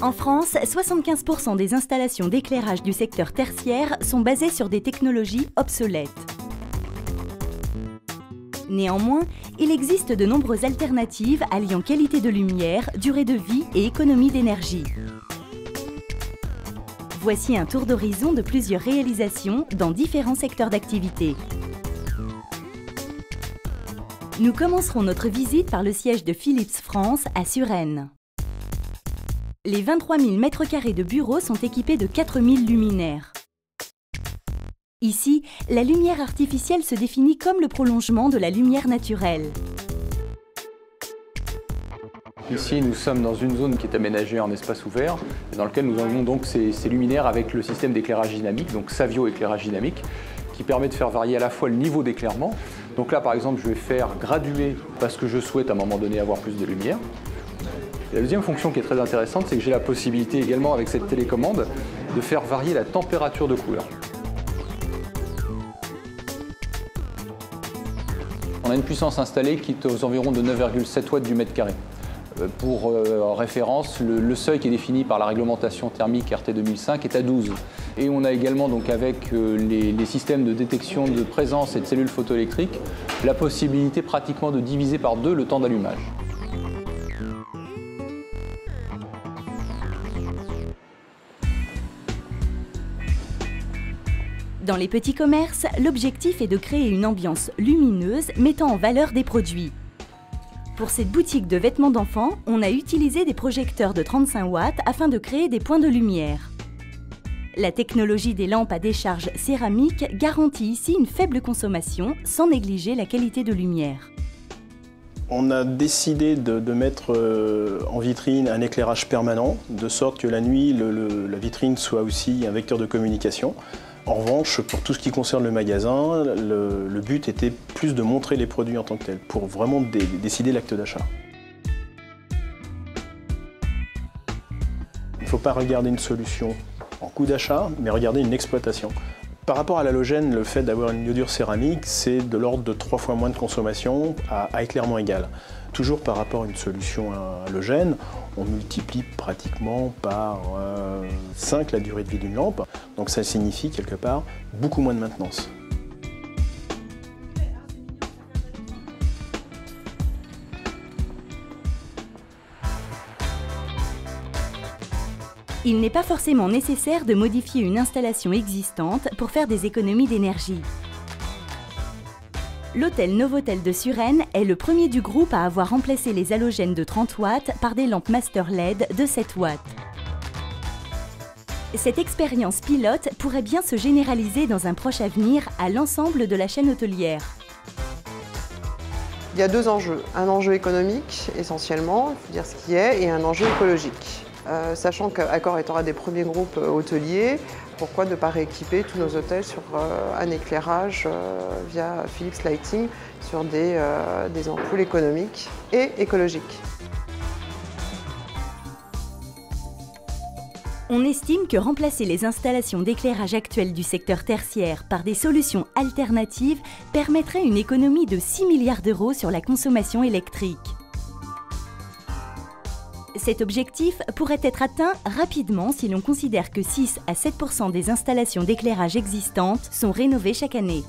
En France, 75% des installations d'éclairage du secteur tertiaire sont basées sur des technologies obsolètes. Néanmoins, il existe de nombreuses alternatives alliant qualité de lumière, durée de vie et économie d'énergie. Voici un tour d'horizon de plusieurs réalisations dans différents secteurs d'activité. Nous commencerons notre visite par le siège de Philips France à Suresnes. Les 23 000 m² de bureaux sont équipés de 4 000 luminaires. Ici, la lumière artificielle se définit comme le prolongement de la lumière naturelle. Ici, nous sommes dans une zone qui est aménagée en espace ouvert, dans lequel nous avons donc ces luminaires avec le système d'éclairage dynamique, donc Savio éclairage dynamique, qui permet de faire varier à la fois le niveau d'éclairement. Donc là, par exemple, je vais faire graduer parce que je souhaite à un moment donné avoir plus de lumière. Et la deuxième fonction qui est très intéressante, c'est que j'ai la possibilité également avec cette télécommande de faire varier la température de couleur. On a une puissance installée qui est aux environs de 9,7 watts du mètre carré. Pour référence, le seuil qui est défini par la réglementation thermique RT 2005 est à 12. Et on a également, donc, avec les systèmes de détection de présence et de cellules photoélectriques, la possibilité pratiquement de diviser par 2 le temps d'allumage. Dans les petits commerces, l'objectif est de créer une ambiance lumineuse mettant en valeur des produits. Pour cette boutique de vêtements d'enfants, on a utilisé des projecteurs de 35 watts afin de créer des points de lumière. La technologie des lampes à décharge céramique garantit ici une faible consommation sans négliger la qualité de lumière. On a décidé de mettre en vitrine un éclairage permanent, de sorte que la nuit, la vitrine soit aussi un vecteur de communication. En revanche, pour tout ce qui concerne le magasin, le but était plus de montrer les produits en tant que tels, pour vraiment décider l'acte d'achat. Il ne faut pas regarder une solution en coût d'achat, mais regarder une exploitation. Par rapport à l'halogène, le fait d'avoir une iodure céramique, c'est de l'ordre de 3 fois moins de consommation à éclairement égal. Toujours par rapport à une solution halogène, on multiplie pratiquement par 5 la durée de vie d'une lampe. Donc ça signifie quelque part beaucoup moins de maintenance. Il n'est pas forcément nécessaire de modifier une installation existante pour faire des économies d'énergie. L'hôtel Novotel de Suresnes est le premier du groupe à avoir remplacé les halogènes de 30 watts par des lampes Master LED de 7 watts. Cette expérience pilote pourrait bien se généraliser dans un proche avenir à l'ensemble de la chaîne hôtelière. Il y a 2 enjeux. Un enjeu économique, essentiellement, il faut dire ce qui est, et un enjeu écologique. Sachant qu'Accor est un des premiers groupes hôteliers, pourquoi ne pas rééquiper tous nos hôtels sur un éclairage via Philips Lighting sur des ampoules économiques et écologiques. On estime que remplacer les installations d'éclairage actuelles du secteur tertiaire par des solutions alternatives permettrait une économie de 6 milliards d'euros sur la consommation électrique. Cet objectif pourrait être atteint rapidement si l'on considère que 6 à 7% des installations d'éclairage existantes sont rénovées chaque année.